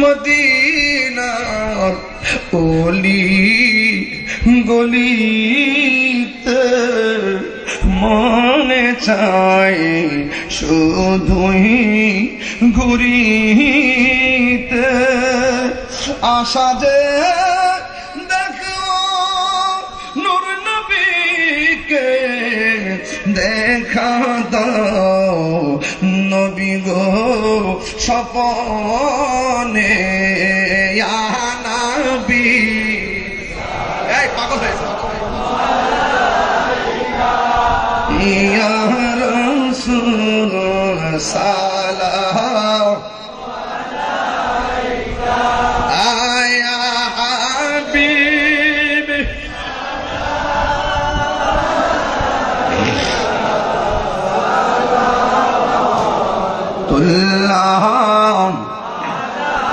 মদিনার অলি গলিতে মনে চাই শুধুই ঘুরিতে আশা যে দেখো নূর নবীকে দেখা দাও নবী গো স্বপনে